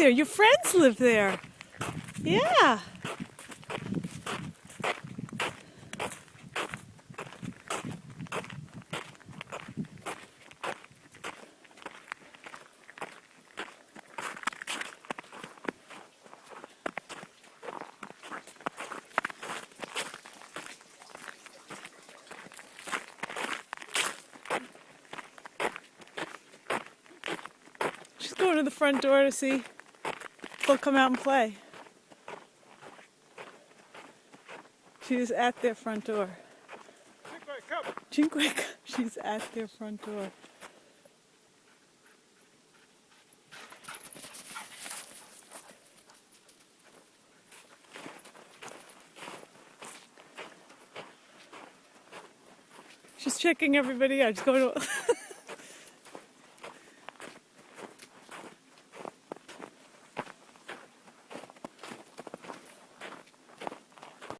there. Your friends live there. Yeah. She's going to the front door to see if they'll come out and play. She's at their front door. Cinque, she's at their front door. She's checking everybody out. She's going to